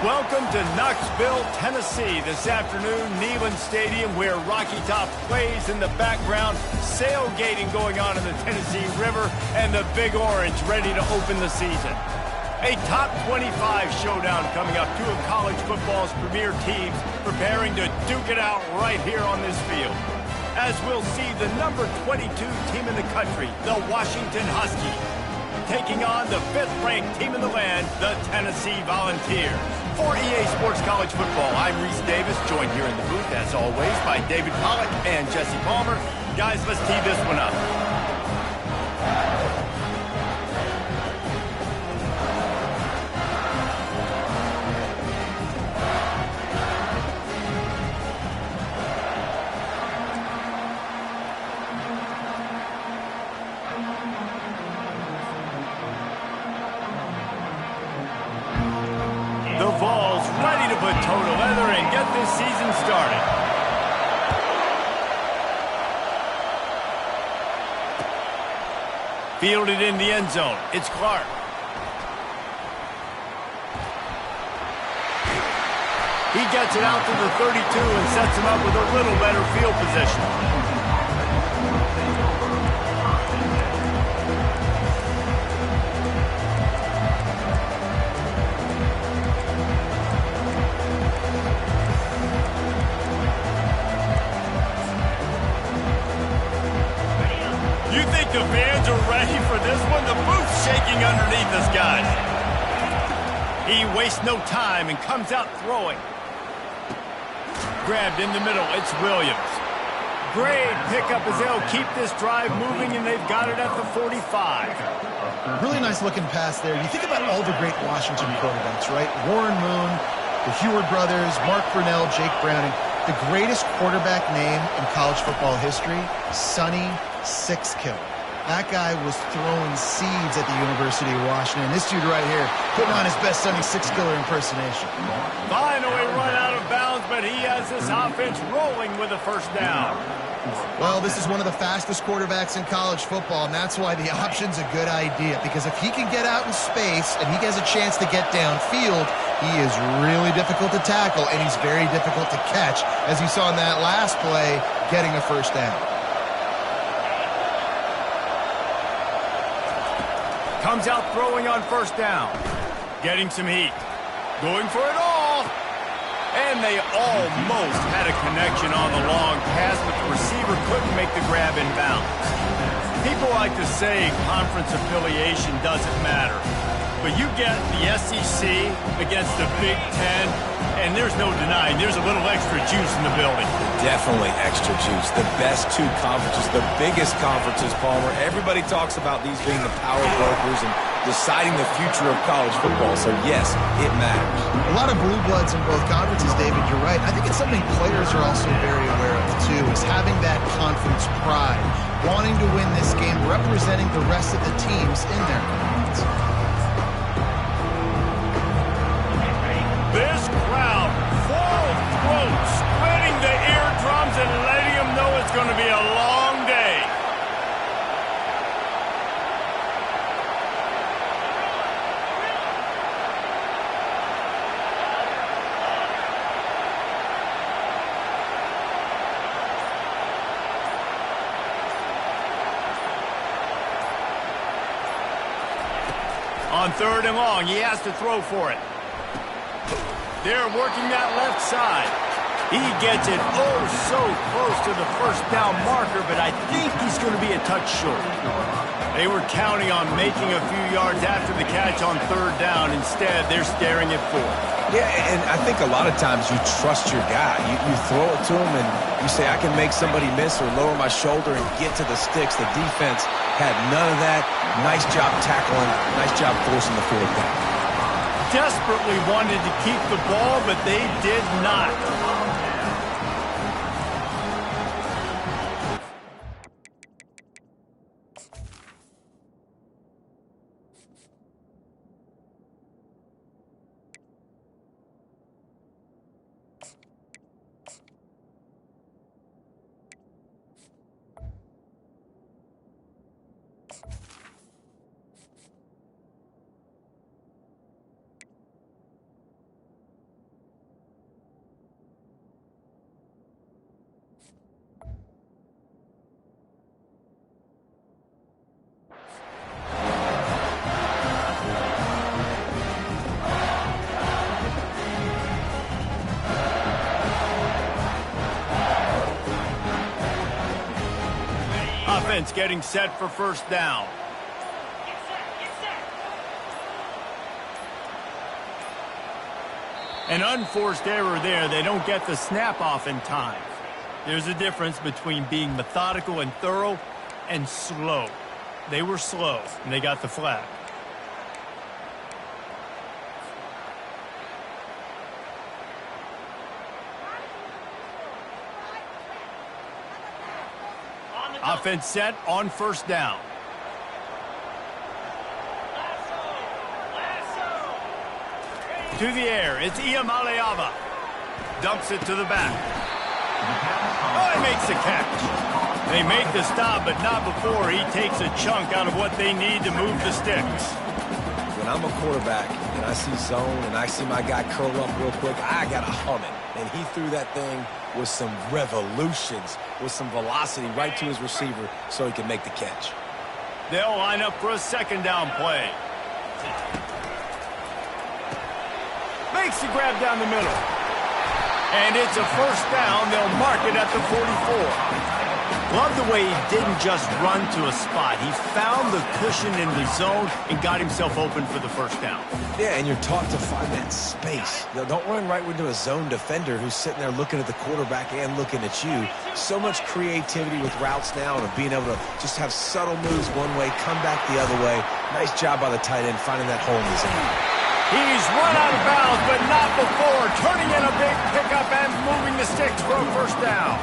Welcome to Knoxville, Tennessee. This afternoon, Neyland Stadium, where Rocky Top plays in the background, sailgating going on in the Tennessee River, and the Big Orange ready to open the season. A top 25 showdown coming up. Two of college football's premier teams preparing to duke it out right here on this field. As we'll see the number 22 team in the country, the Washington Huskies, taking on the 5th-ranked team in the land, the Tennessee Volunteers. For EA Sports College Football, I'm Reese Davis, joined here in the booth, as always, by David Pollack and Jesse Palmer. Guys, let's tee this one up. The Vols ready to put toe to leather and get this season started. Fielded in the end zone. It's Clark. He gets it out to the 32 and sets him up with a little better field position. You think the fans are ready for this one? The booth's shaking underneath us, guys. He wastes no time and comes out throwing. Grabbed in the middle, it's Williams. Great pickup as they'll keep this drive moving, and they've got it at the 45. Really nice looking pass there. You think about all the great Washington quarterbacks, right? Warren Moon, the Heward brothers, Mark Brunell, Jake Browning. The greatest quarterback name in college football history, Sonny Sixkill. That guy was throwing seeds at the University of Washington. This dude right here putting on his best Sonny Sixkiller impersonation. Finally run out of bounds, but he has this offense rolling with a first down. Well, this is one of the fastest quarterbacks in college football, and that's why the option's a good idea. Because if he can get out in space and he has a chance to get downfield, he is really difficult to tackle, and he's very difficult to catch, as you saw in that last play, getting a first down. Comes out throwing on first down. Getting some heat. Going for it all. And they almost had a connection on the long pass, but the receiver couldn't make the grab in bounds. People like to say conference affiliation doesn't matter. But you get the SEC against the Big Ten, and there's no denying there's a little extra juice in the building. Definitely extra juice. The best two conferences, the biggest conferences, Palmer. Everybody talks about these being the power brokers and deciding the future of college football. So, yes, it matters. A lot of blue bloods in both conferences, David. You're right. I think it's something players are also very aware of, too, is having that conference pride, wanting to win this game, representing the rest of the teams in their conference. This crowd, full throat, splitting the eardrums and letting them know it's going to be a long day. On 3rd and long, he has to throw for it. They're working that left side. He gets it oh so close to the first down marker, but I think he's going to be a touch short. They were counting on making a few yards after the catch on 3rd down. Instead, they're staring at 4th. Yeah, and I think a lot of times you trust your guy. You throw it to him and you say, I can make somebody miss or lower my shoulder and get to the sticks. The defense had none of that. Nice job tackling. Nice job forcing the 4th down. Desperately wanted to keep the ball, but they did not. defense getting set for first down. An unforced error there. They don't get the snap off in time. There's a difference between being methodical and thorough and slow. They were slow, and they got the flag. Offense set on first down. To the air, it's Iamaleava. Dumps it to the back. Oh, he makes the catch. They make the stop, but not before he takes a chunk out of what they need to move the sticks. When I'm a quarterback and I see zone and I see my guy curl up real quick, I got to hum it. And he threw that thing with some revolutions, with some velocity right to his receiver so he can make the catch. They'll line up for a second down play. Makes the grab down the middle. And it's a first down. They'll mark it at the 44. Love the way he didn't just run to a spot. He found the cushion in the zone and got himself open for the first down. Yeah, and you're taught to find that space. You know, don't run right into a zone defender who's sitting there looking at the quarterback and looking at you. So much creativity with routes now and being able to just have subtle moves one way, come back the other way. Nice job by the tight end finding that hole in the zone. He's run out of bounds, but not before. Turning in a big pickup and moving the sticks for a first down.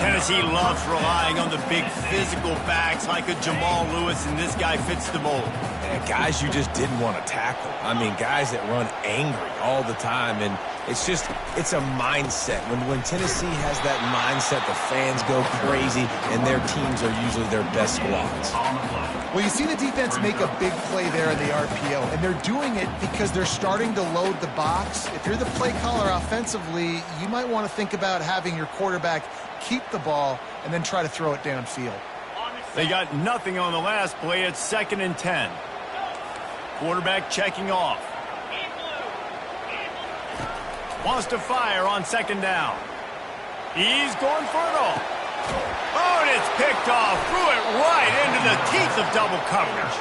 Tennessee loves relying on the big physical backs like a Jamal Lewis, and this guy fits the mold. And guys you just didn't want to tackle. I mean, guys that run angry all the time, and it's a mindset. When Tennessee has that mindset, the fans go crazy, and their teams are usually their best squads. Well, you see the defense make a big play there in the RPO, and they're doing it because they're starting to load the box. If you're the play caller offensively, you might want to think about having your quarterback keep the ball and then try to throw it downfield. They got nothing on the last play. It's 2nd and 10. Quarterback checking off. Wants to fire on 2nd down. He's going for it all. Oh, and it's picked off. Threw it right into the teeth of double coverage.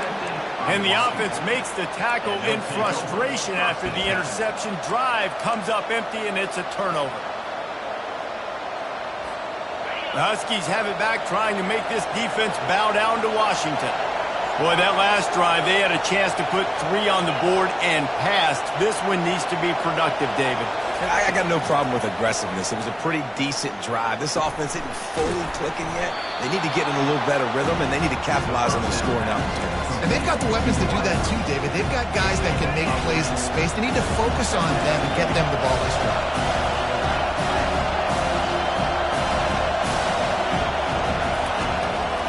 And the offense makes the tackle in frustration after the interception. Drive comes up empty, and it's a turnover. The Huskies have it back, trying to make this defense bow down to Washington. Boy, that last drive, they had a chance to put 3 on the board and passed. This one needs to be productive, David. I got no problem with aggressiveness. It was a pretty decent drive. This offense isn't fully clicking yet. They need to get in a little better rhythm, and they need to capitalize on those scoring opportunities. And they've got the weapons to do that too, David. They've got guys that can make plays in space. They need to focus on them and get them the ball this drive.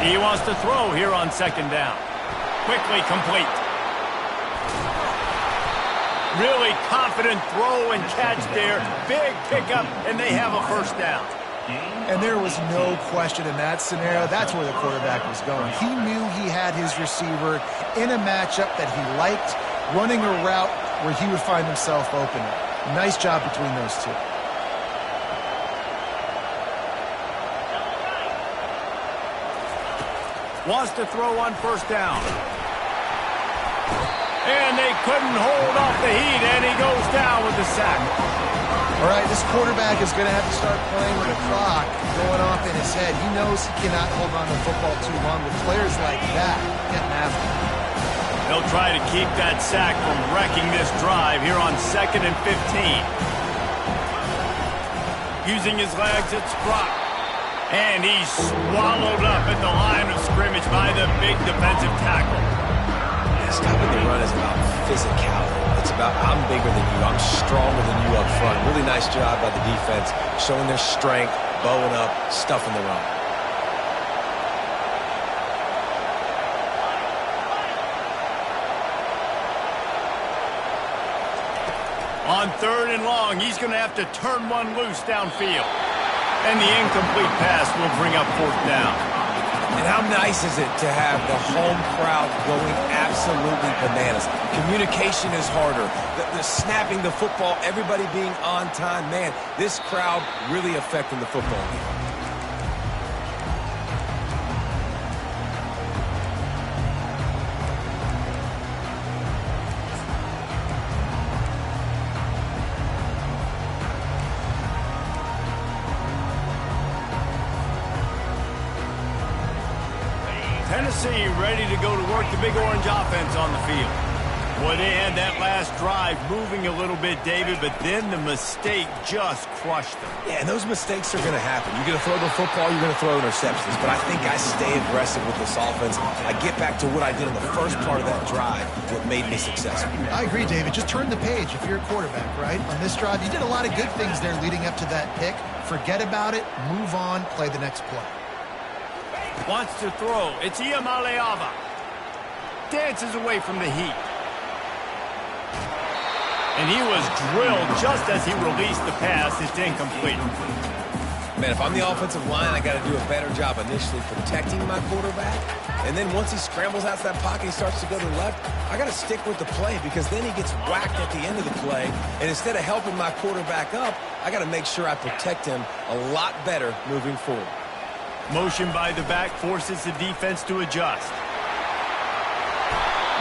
He wants to throw here on 2nd down. Quickly complete. Really confident throw and catch there. Big pickup, and they have a first down. And there was no question in that scenario. That's where the quarterback was going. He knew he had his receiver in a matchup that he liked, running a route where he would find himself open. Nice job between those two. Wants to throw on first down. And they couldn't hold off the heat, and he goes down with the sack. All right, this quarterback is going to have to start playing with the clock going off in his head. He knows he cannot hold on to the football too long with players like that getting after him. They'll try to keep that sack from wrecking this drive here on 2nd and 15. Using his legs, it's Brock. And he's swallowed up at the line of scrimmage by the big defensive tackle. Stopping the run is about physicality. It's about I'm bigger than you, I'm stronger than you up front. Really nice job by the defense, showing their strength, bowing up, stuffing the run. On 3rd and long, he's going to have to turn one loose downfield. And the incomplete pass will bring up 4th down. And how nice is it to have the home crowd going absolutely bananas? Communication is harder. The snapping the football, everybody being on time. Man, this crowd really affecting the football game. Tennessee ready to go to work the Big Orange offense on the field. Well, they had that last drive moving a little bit, David, but then the mistake just crushed them. Yeah, and those mistakes are going to happen. You're going to throw the football, you're going to throw interceptions. But I think I stay aggressive with this offense. I get back to what I did in the first part of that drive, what made me successful. I agree, David. Just turn the page if you're a quarterback, right? On this drive, you did a lot of good things there leading up to that pick. Forget about it, move on, play the next play. Wants to throw. It's Iamaleava. Dances away from the heat. And he was drilled just as he released the pass. It's incomplete. Man, if I'm the offensive line, I got to do a better job initially protecting my quarterback. And then once he scrambles out of that pocket, he starts to go to the left, I got to stick with the play because then he gets whacked at the end of the play. And instead of helping my quarterback up, I got to make sure I protect him a lot better moving forward. Motion by the back forces the defense to adjust.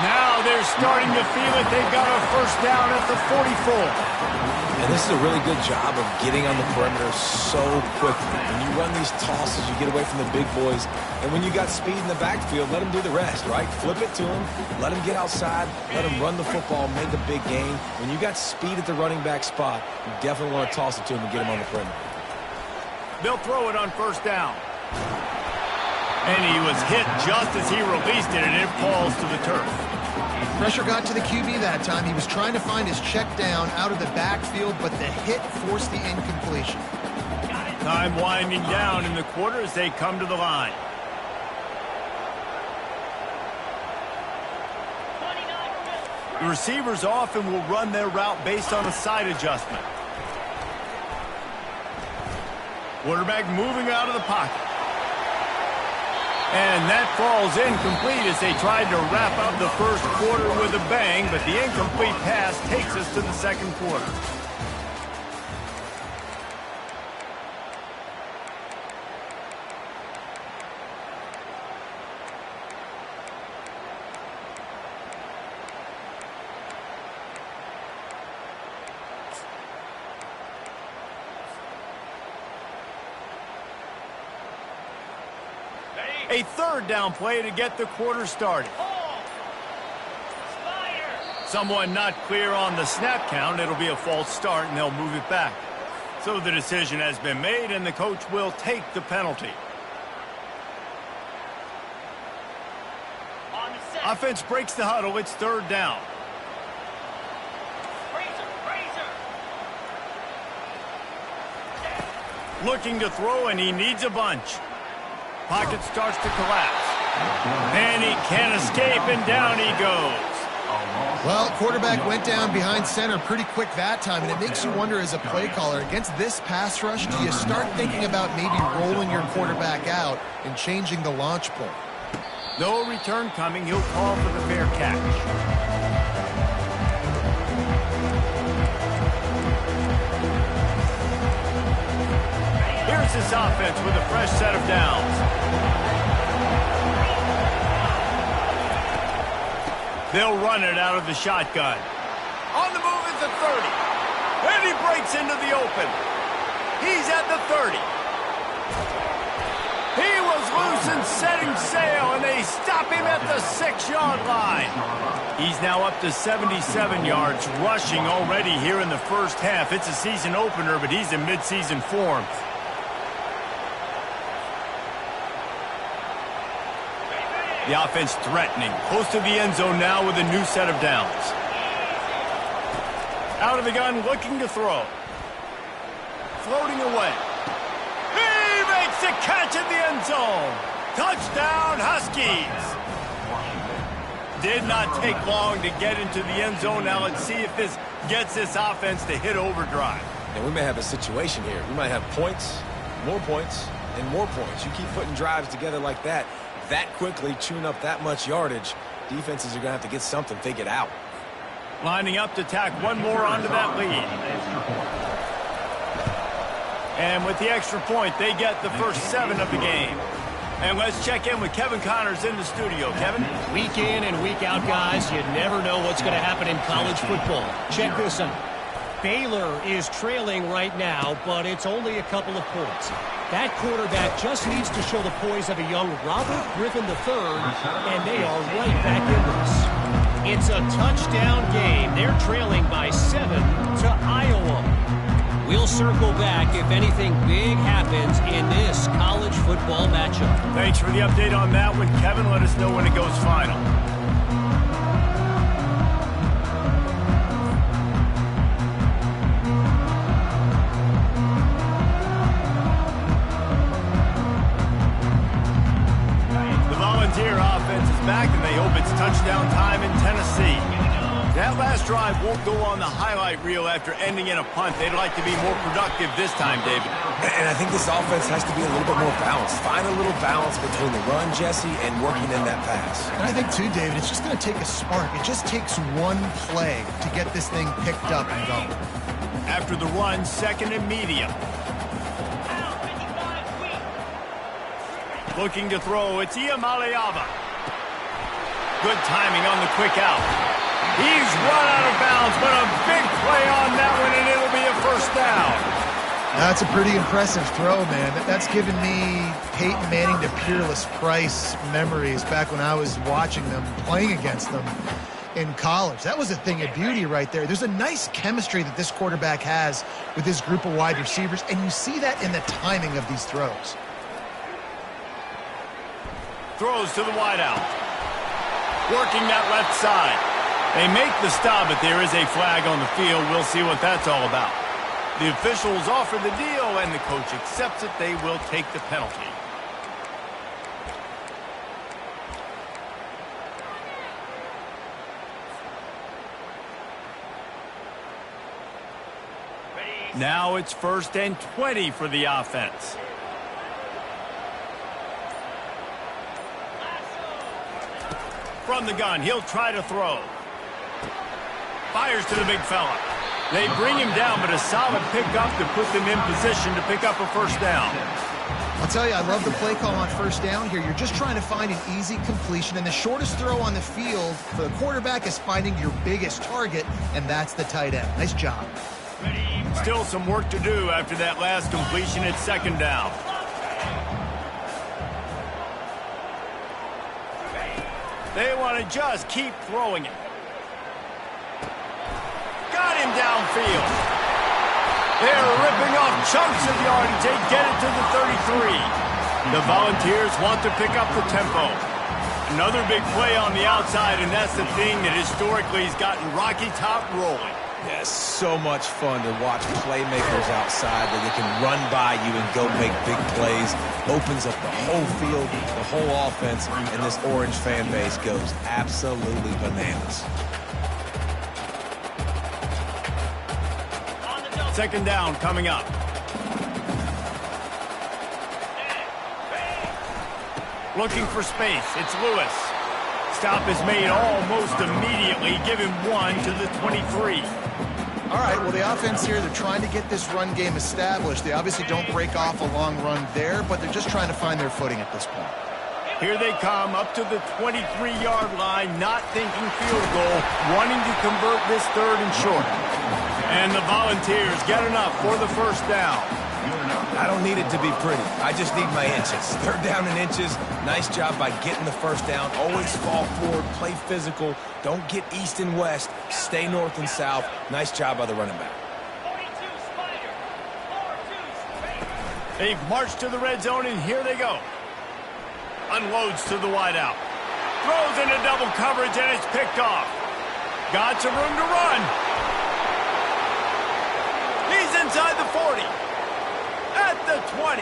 Now they're starting to feel it. They've got a first down at the 44. And this is a really good job of getting on the perimeter so quickly. When you run these tosses, you get away from the big boys. And when you got speed in the backfield, let them do the rest, right? Flip it to them. Let them get outside. Let them run the football, make a big gain. When you got speed at the running back spot, you definitely want to toss it to them and get them on the perimeter. They'll throw it on first down. And he was hit just as he released it, and it falls to the turf. Pressure got to the QB that time. He was trying to find his check down out of the backfield, but the hit forced the incompletion. Time winding down in the quarter as they come to the line. The receivers often will run their route based on a side adjustment. Quarterback moving out of the pocket. And that falls incomplete as they tried to wrap up the first quarter with a bang, but the incomplete pass takes us to the second quarter. A third down play to get the quarter started. Someone not clear on the snap count. It'll be a false start, and they'll move it back. So the decision has been made, and the coach will take the penalty. Offense breaks the huddle. It's third down. Looking to throw, and he needs a bunch. Pocket starts to collapse. And he can't escape, and down he goes. Well, quarterback went down behind center pretty quick that time, and it makes you wonder as a play caller, against this pass rush, do you start thinking about maybe rolling your quarterback out and changing the launch point? No return coming. He'll call for the fair catch. Here's this offense with a fresh set of downs. They'll run it out of the shotgun. On the move is the 30. And he breaks into the open. He's at the 30. He was loose and setting sail, and they stop him at the 6-yard line. He's now up to 77 yards, rushing already here in the first half. It's a season opener, but he's in midseason form. The offense threatening, close to the end zone now with a new set of downs. Out of the gun, looking to throw. Floating away. He makes the catch in the end zone. Touchdown, Huskies. Did not take long to get into the end zone. Now let's see if this gets this offense to hit overdrive. And we may have a situation here. We might have points, and more points. You keep putting drives together like that quickly, chewing up that much yardage, defenses are going to have to get something figured out. Lining up to tack one more onto that lead. And with the extra point, they get the first 7 of the game. And let's check in with Kevin Connors in the studio. Kevin? Week in and week out, guys, you never know what's going to happen in college football. Check this out. Baylor is trailing right now, but it's only a couple of points. That quarterback just needs to show the poise of a young Robert Griffin III, and they are right back in this. It's a touchdown game. They're trailing by 7 to Iowa. We'll circle back if anything big happens in this college football matchup. Thanks for the update on that one, Kevin. Let us know when it goes final. Offense is back, and they hope it's touchdown time in Tennessee. That last drive won't go on the highlight reel after ending in a punt. They'd like to be more productive this time, David. And I think this offense has to be a little bit more balanced. Find a little balance between the run, Jesse, and working in that pass. And I think, too, David, it's just going to take a spark. It just takes one play to get this thing picked up and going. After the run, second and medium. Looking to throw, it's Iamaleava. Good timing on the quick out. He's run out of bounds, but a big play on that one, and it'll be a first down. That's a pretty impressive throw, man. That's given me Peyton Manning to Peerless Price memories back when I was watching them, playing against them in college. That was a thing of beauty right there. There's a nice chemistry that this quarterback has with his group of wide receivers, and you see that in the timing of these throws. Throws to the wideout. Working that left side. They make the stop, but there is a flag on the field. We'll see what that's all about. The officials offer the deal, and the coach accepts it. They will take the penalty. Now it's 1st and 20 for the offense. From the gun, he'll try to throw. Fires to the big fella. They bring him down, but a solid pickup to put them in position to pick up a first down. I'll tell you, I love the play call on first down here. You're just trying to find an easy completion, and the shortest throw on the field for the quarterback is finding your biggest target, and that's the tight end. Nice job. Still some work to do after that last completion at second down. They want to just keep throwing it. Got him downfield. They're ripping off chunks of yardage. They get it to the 33. The Volunteers want to pick up the tempo. Another big play on the outside, and that's the thing that historically has gotten Rocky Top rolling. Yeah, so much fun to watch playmakers outside that they can run by you and go make big plays. Opens up the whole field, the whole offense, and this Orange fan base goes absolutely bananas. Second down coming up. Looking for space. It's Lewis. Stop is made almost immediately. Give him 1 to the 23. All right, well, the offense here, they're trying to get this run game established. They obviously don't break off a long run there, but they're just trying to find their footing at this point. Here they come up to the 23-yard line, not thinking field goal, wanting to convert this third and short. And the Volunteers get enough for the first down. I don't need it to be pretty. I just need my inches. Third down in inches. Nice job by getting the first down. Always fall forward, play physical. Don't get east and west. Stay north and south. Nice job by the running back. They've marched to the red zone, and here they go. Unloads to the wideout. Throws into double coverage, and it's picked off. Got some room to run. He's inside the 40. At the 20.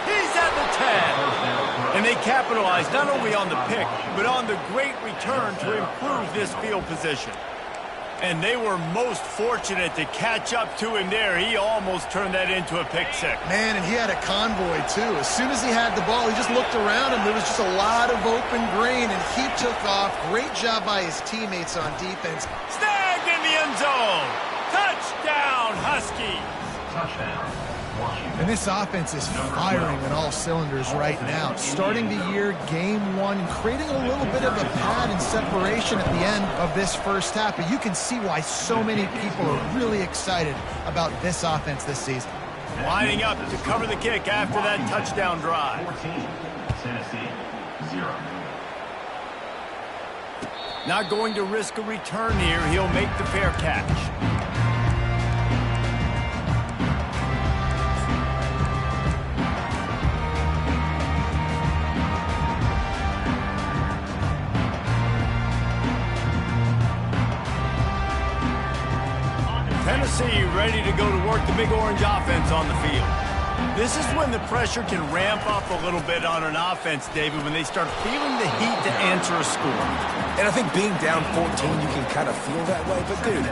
He's at the 10. And they capitalize not only on the pick, but on the great return to improve this field position. And they were most fortunate to catch up to him there. He almost turned that into a pick six. Man, and he had a convoy, too. As soon as he had the ball, he just looked around him. There was just a lot of open green, and he took off. Great job by his teammates on defense. Snagged in the end zone. Touchdown, Huskies. Touchdown. And this offense is firing on all cylinders right now. Starting the year, game one, creating a little bit of a pad and separation at the end of this first half. But you can see why so many people are really excited about this offense this season. Lining up to cover the kick after that touchdown drive. 14, Tennessee, 0. Not going to risk a return here. He'll make the fair catch. Tennessee ready to go to work the Big Orange offense on the field. This is when the pressure can ramp up a little bit on an offense, David, when they start feeling the heat to answer a score. And I think being down 14, you can kind of feel that way. But, dude,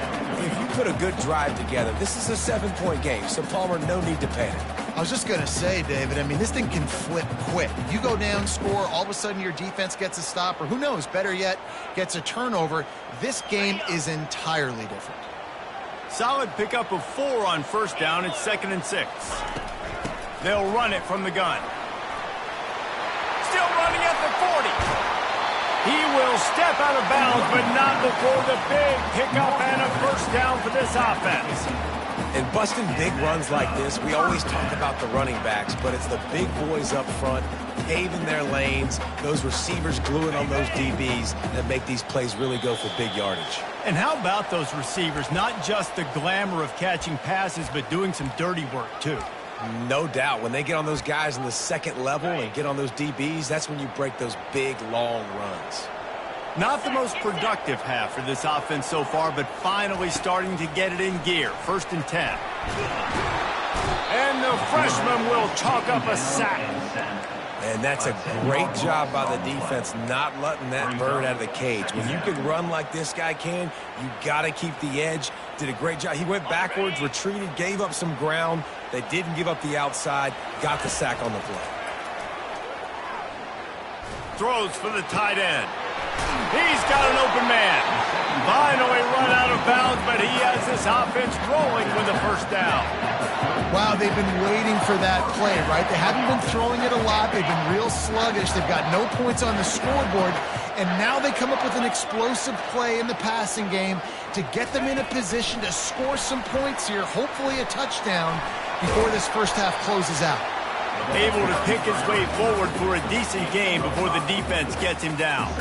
if you put a good drive together, this is a 7-point game. So, Palmer, no need to panic. I was just going to say, David, I mean, this thing can flip quick. You go down, score, all of a sudden your defense gets a stop, or who knows, better yet, gets a turnover. This game is entirely different. Solid pickup of 4 on first down. It's 2nd and 6. They'll run it from the gun. Still running at the 40. He will step out of bounds, but not before the big pickup and a first down for this offense. And busting big runs like this, we always talk about the running backs, but it's the big boys up front, paving their lanes, those receivers gluing on those DBs that make these plays really go for big yardage. And how about those receivers? Not just the glamour of catching passes, but doing some dirty work, too. No doubt. When they get on those guys in the second level and get on those DBs, that's when you break those big, long runs. Not the most productive half for this offense so far, but finally starting to get it in gear. 1st and 10. And the freshman will chalk up a sack. And that's a great job by the defense not letting that bird out of the cage. When you can run like this guy can, you got to keep the edge. Did a great job. He went backwards, retreated, gave up some ground. They didn't give up the outside, got the sack on the play. Throws for the tight end. He's got an open man. Finally run out of bounds, but he has this offense rolling with a first down. Wow, they've been waiting for that play, right? They haven't been throwing it a lot. They've been real sluggish. They've got no points on the scoreboard. And now they come up with an explosive play in the passing game to get them in a position to score some points here, hopefully a touchdown, before this first half closes out. Able to pick his way forward for a decent game before the defense gets him down.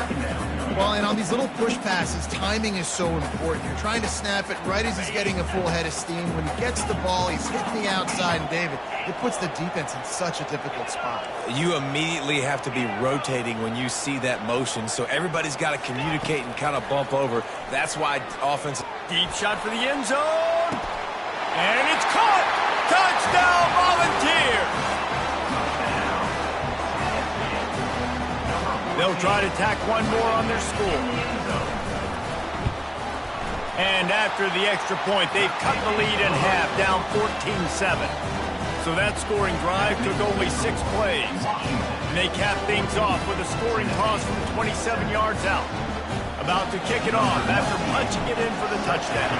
Well, and on these little push passes, timing is so important. You're trying to snap it right as he's getting a full head of steam. When he gets the ball, he's hitting the outside, and David, it puts the defense in such a difficult spot. You immediately have to be rotating when you see that motion, so everybody's got to communicate and kind of bump over. That's why offense... Deep shot for the end zone. And it's caught. Touchdown, Volunteers. They'll try to tack one more on their score. And after the extra point, they've cut the lead in half, down 14-7. So that scoring drive took only 6 plays. And they cap things off with a scoring toss from 27 yards out. About to kick it off after punching it in for the touchdown.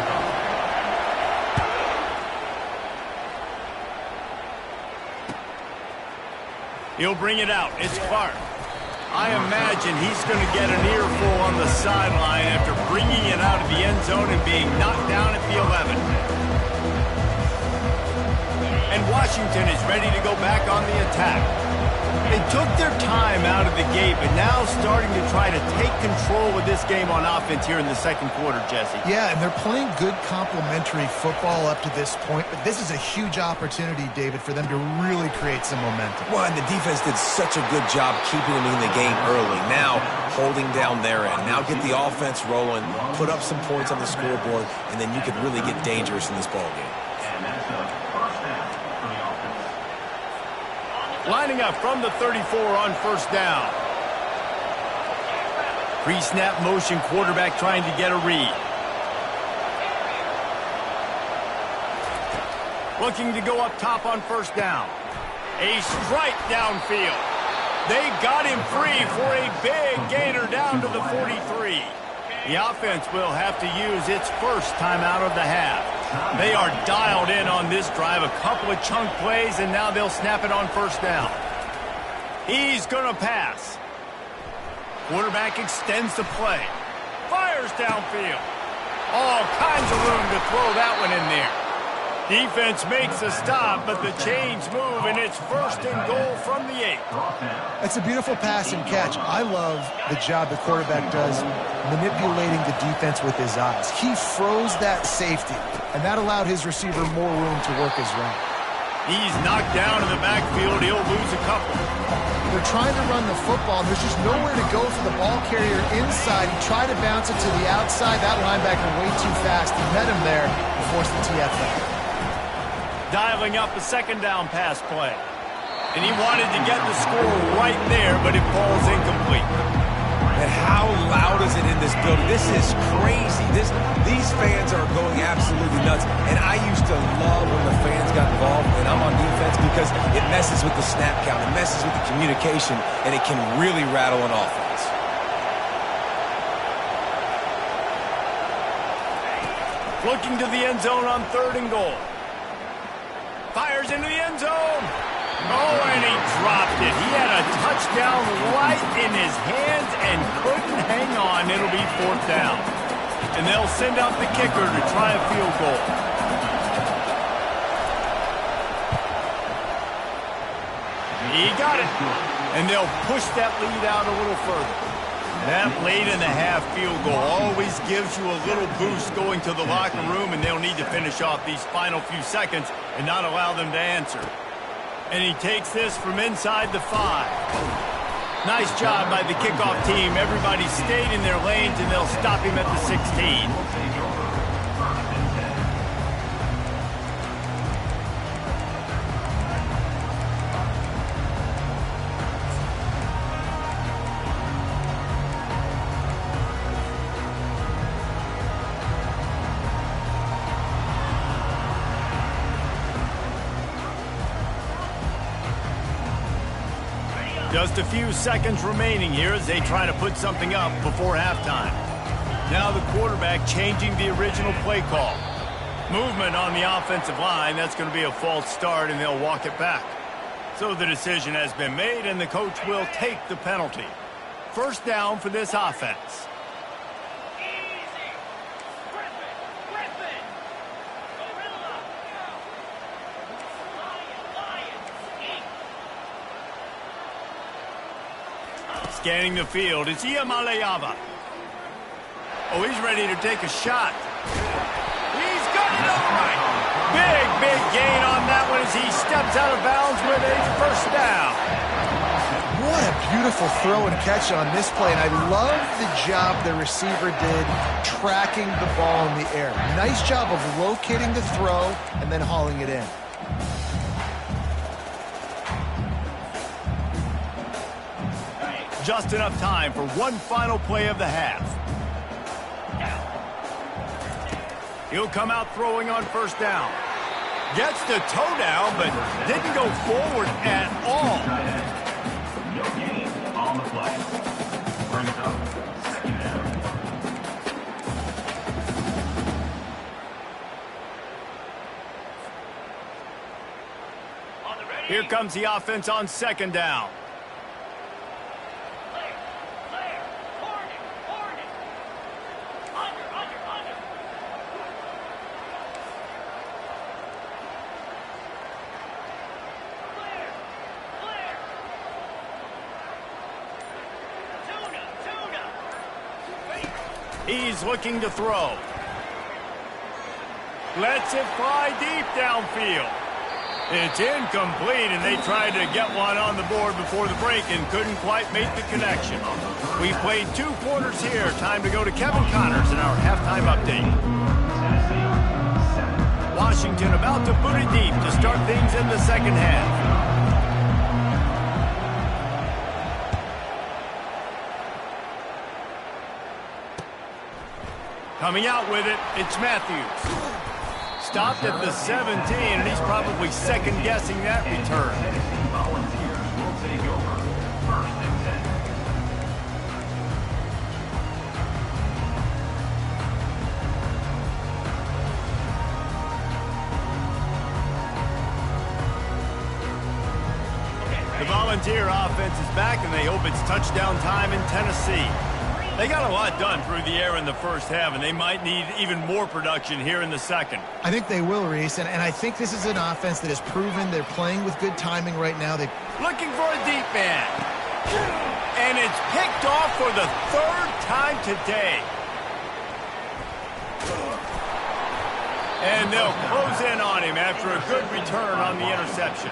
He'll bring it out. It's Clark. I imagine he's going to get an earful on the sideline after bringing it out of the end zone and being knocked down at the 11. And Washington is ready to go back on the attack. They took their time out of the gate, but now starting to try to take control of this game on offense here in the second quarter, Jesse. Yeah, and they're playing good complementary football up to this point, but this is a huge opportunity, David, for them to really create some momentum. Well, and the defense did such a good job keeping them in the game early. Now, holding down their end. Now get the offense rolling, put up some points on the scoreboard, and then you could really get dangerous in this ballgame. Lining up from the 34 on first down. Pre-snap motion, quarterback trying to get a read. Looking to go up top on first down. A strike downfield. They got him free for a big gainer down to the 43. The offense will have to use its first timeout of the half. They are dialed in on this drive. A couple of chunk plays, and now they'll snap it on first down. He's going to pass. Quarterback extends the play. Fires downfield. All kinds of room to throw that one in there. Defense makes a stop, but the chains move, and it's first and goal from the 8. That's a beautiful pass and catch. I love the job the quarterback does manipulating the defense with his eyes. He froze that safety, and that allowed his receiver more room to work his route. He's knocked down in the backfield. He'll lose a couple. They're trying to run the football, and there's just nowhere to go for the ball carrier inside. He tried to bounce it to the outside. That linebacker way too fast. He met him there and forced the TFL. Dialing up a second down pass play. And he wanted to get the score right there, but it falls incomplete. And how loud is it in this building? This is crazy. These fans are going absolutely nuts. And I used to love when the fans got involved, and I'm on defense, because it messes with the snap count. It messes with the communication, and it can really rattle an offense. Looking to the end zone on 3rd and goal. Fires into the end zone. Oh, and he dropped it. He had a touchdown right in his hands and couldn't hang on. It'll be 4th down. And they'll send out the kicker to try a field goal. He got it. And they'll push that lead out a little further. That late in the half field goal always gives you a little boost going to the locker room, and they'll need to finish off these final few seconds and not allow them to answer. And he takes this from inside the 5. Nice job by the kickoff team. Everybody stayed in their lanes, and they'll stop him at the 16. Just a few seconds remaining here as they try to put something up before halftime. Now the quarterback changing the original play call. Movement on the offensive line. That's going to be a false start, and they'll walk it back. So the decision has been made, and the coach will take the penalty. First down for this offense. Scanning the field, it's Iamaleava. Oh, he's ready to take a shot. He's got it all right. Big gain on that one as he steps out of bounds with a first down. What a beautiful throw and catch on this play, and I love the job the receiver did tracking the ball in the air. Nice job of locating the throw and then hauling it in. Just enough time for one final play of the half. He'll come out throwing on first down. Gets the toe down, but didn't go forward at all. No gain on the play. Brings up 2nd down. Here comes the offense on 2nd down. He's looking to throw. Lets it fly deep downfield. It's incomplete, and they tried to get one on the board before the break and couldn't quite make the connection. We played 2 quarters here. Time to go to Kevin Connors in our halftime update. Washington about to boot it deep to start things in the 2nd half. Coming out with it, it's Matthews. Stopped at the 17, and he's probably second-guessing that return. Volunteers will take over 1st and 10. one's here. Offense is back, and they hope it's touchdown time in Tennessee. They got a lot done through the air in the first half, and they might need even more production here in the second. I think they will, Reese, and I think this is an offense that has proven they're playing with good timing right now. Looking for a deep man. And it's picked off for the third time today. And they'll close in on him after a good return on the interception.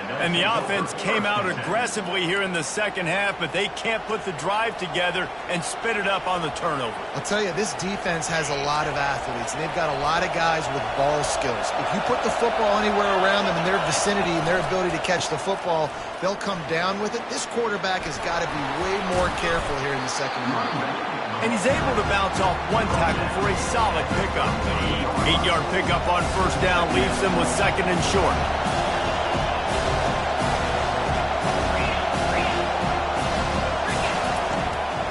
And the offense came out aggressively here in the second half, but they can't put the drive together and spit it up on the turnover. I'll tell you, this defense has a lot of athletes, and they've got a lot of guys with ball skills. If you put the football anywhere around them in their vicinity and their ability to catch the football, they'll come down with it. This quarterback has got to be way more careful here in the second half. And he's able to bounce off one tackle for a solid pickup. 8-yard pickup on first down leaves them with second and short.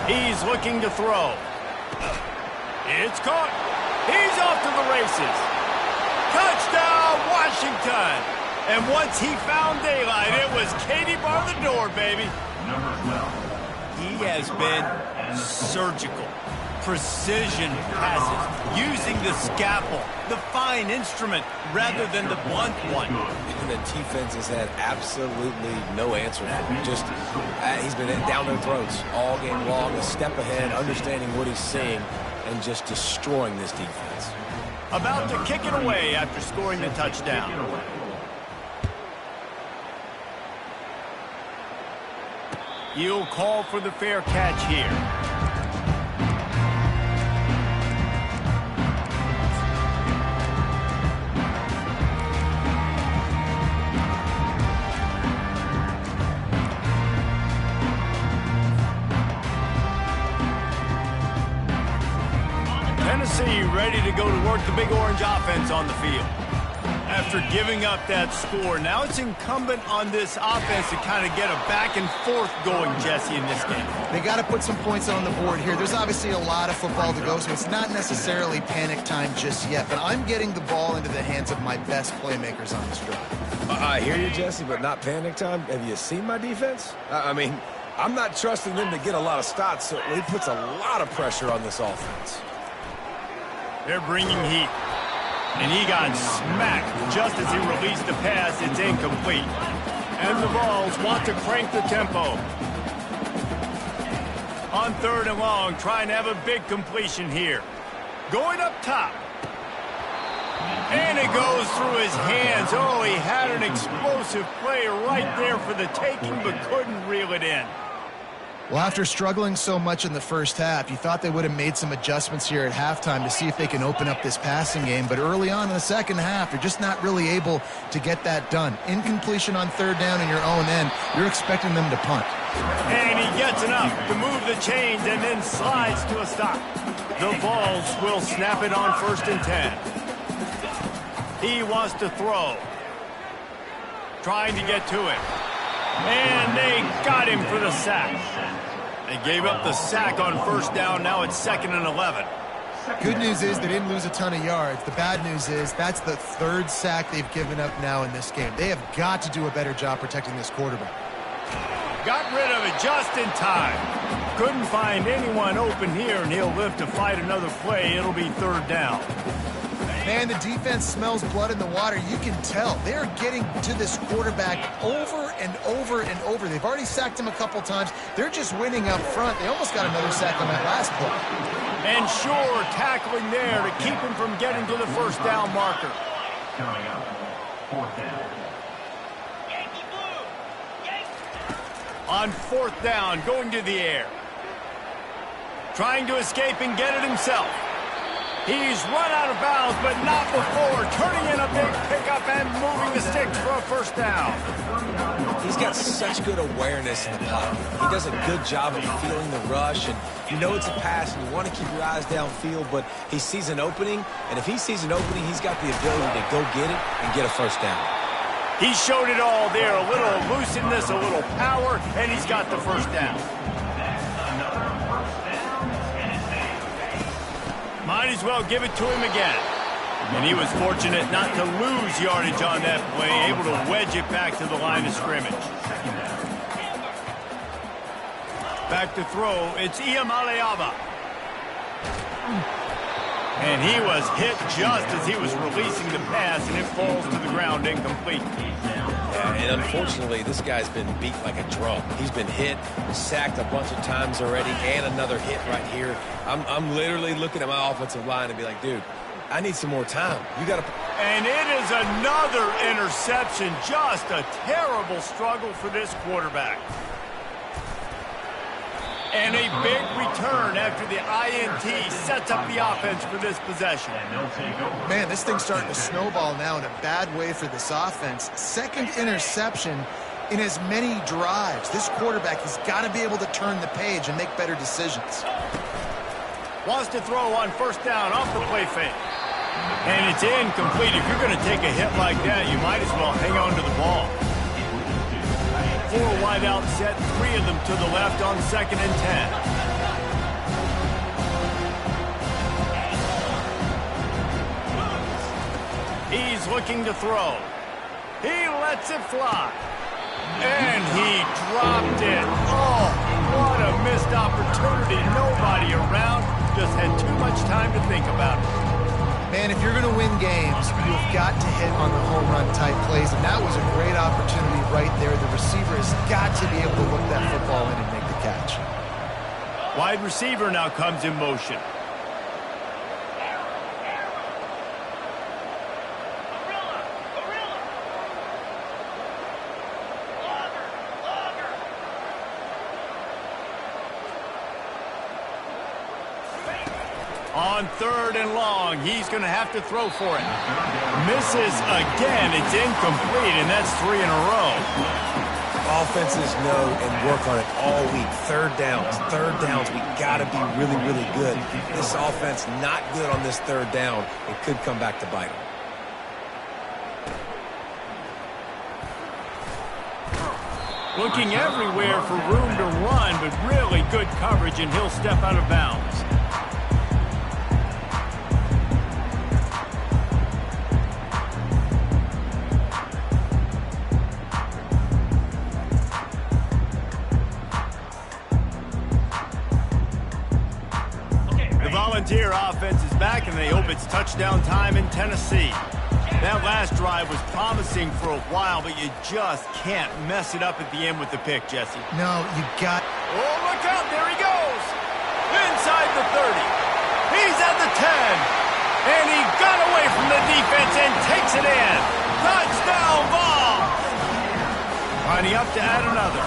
He's looking to throw. It's caught. He's off to the races. Touchdown, Washington. And once he found daylight, it was Katie bar the door, baby. He has been surgical. Precision passes, using the scalpel, the fine instrument, rather than the blunt one. And the defense has had absolutely no answer for him. Just, he's been down their throats all game long, a step ahead, understanding what he's seeing, and just destroying this defense. About to kick it away after scoring the touchdown. He'll call for the fair catch here. Tennessee ready to go to work the Big Orange offense on the field. After giving up that score, now it's incumbent on this offense to kind of get a back and forth going, Jesse, in this game. They got to put some points on the board here. There's obviously a lot of football to go, so it's not necessarily panic time just yet, but I'm getting the ball into the hands of my best playmakers on this drive. I hear you, Jesse, but not panic time. Have you seen my defense? I mean, I'm not trusting them to get a lot of stops, so it puts a lot of pressure on this offense. They're bringing heat. And he got smacked just as he released the pass. It's incomplete. And the Vols want to crank the tempo. On third and long, trying to have a big completion here. Going up top. And it goes through his hands. Oh, he had an explosive play right there for the taking, but couldn't reel it in. Well, after struggling so much in the first half, you thought they would have made some adjustments here at halftime to see if they can open up this passing game. But early on in the second half, they're just not really able to get that done. Incompletion on third down in your own end, you're expecting them to punt. And he gets enough to move the chains and then slides to a stop. The Vols will snap it on 1st and 10. He wants to throw. Trying to get to it. And they got him for the sack. They gave up the sack on first down. Now it's 2nd and 11. Good news is they didn't lose a ton of yards. The bad news is that's the third sack they've given up now in this game. They have got to do a better job protecting this quarterback. Got rid of it just in time. Couldn't find anyone open here, and he'll live to fight another play. It'll be 3rd down. Man, the defense smells blood in the water. You can tell. They're getting to this quarterback over and over and over. They've already sacked him a couple times. They're just winning up front. They almost got another sack on that last play. And sure, tackling there to keep him from getting to the first down marker. Coming up, 4th down. On 4th down, going to the air. Trying to escape and get it himself. He's run out of bounds, but not before. Turning in a big pickup and moving the sticks for a first down. He's got such good awareness in the pocket. He does a good job of feeling the rush, and you know it's a pass, and you want to keep your eyes downfield, but he sees an opening, and if he sees an opening, he's got the ability to go get it and get a first down. He showed it all there. A little elusiveness, a little power, and he's got the first down. Might as well give it to him again. And he was fortunate not to lose yardage on that play, able to wedge it back to the line of scrimmage. Back to throw, it's Iamaleava. And he was hit just as he was releasing the pass, and it falls to the ground incomplete. Yeah, and unfortunately, this guy's been beat like a drum. He's been hit, sacked a bunch of times already, and another hit right here. I'm literally looking at my offensive line and be like, dude, I need some more time. You got to... And it is another interception. Just a terrible struggle for this quarterback. And a big return after the INT sets up the offense for this possession. Man, this thing's starting to snowball now in a bad way for this offense. Second interception in as many drives. This quarterback has got to be able to turn the page and make better decisions. Wants to throw on first down off the play fake. And it's incomplete. If you're going to take a hit like that, you might as well hang on to the ball. 4 wide out set, 3 of them to the left on 2nd and 10. He's looking to throw. He lets it fly. And he dropped it. Oh, what a missed opportunity. Nobody around. Just had too much time to think about it. Man, if you're going to win games, you've got to hit on the home run type plays, and that was a great opportunity right there. The receiver has got to be able to look that football in and make the catch. Wide receiver now comes in motion. On 3rd and long, he's going to have to throw for it. Misses again. It's incomplete, and that's 3 in a row. Offenses know and work on it all week. Third downs. We got to be really, really good. This offense not good on this 3rd down. It could come back to bite them. Looking everywhere for room to run, but really good coverage, and he'll step out of bounds. Volunteer offense is back, and they hope it's touchdown time in Tennessee. That last drive was promising for a while, but you just can't mess it up at the end with the pick, Jesse. No, you got... Oh, look out. There he goes. Inside the 30. He's at the 10. And he got away from the defense and takes it in. Touchdown ball. Lining up to add another.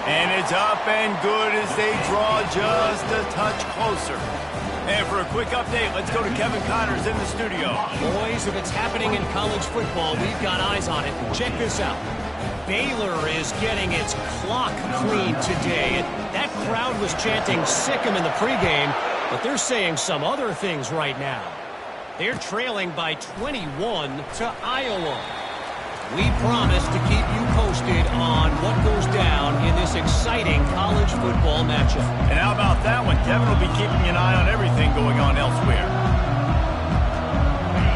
And it's up and good as they draw just a touch closer. And for a quick update, let's go to Kevin Connors in the studio. Boys, if it's happening in college football, we've got eyes on it. Check this out. Baylor is getting its clock cleaned today. And that crowd was chanting "sick 'em" in the pregame, but they're saying some other things right now. They're trailing by 21 to Iowa. We promise to keep you posted on what goes down in this exciting college football matchup. And how about that one? Kevin will be keeping an eye on everything going on elsewhere.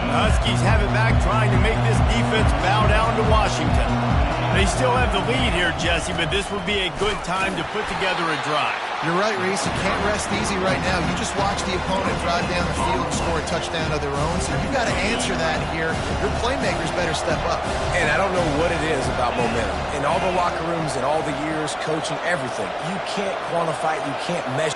The Huskies have it back, trying to make this defense bow down to Washington. They still have the lead here, Jesse, but this would be a good time to put together a drive. You're right, Reese. You can't rest easy right now. You just watch the opponent drive down the field and score a touchdown of their own, so you've got to answer that here. Your playmakers better step up. And I don't know what it is about momentum. In all the locker rooms, in all the years, coaching, everything, you can't quantify it, you can't measure.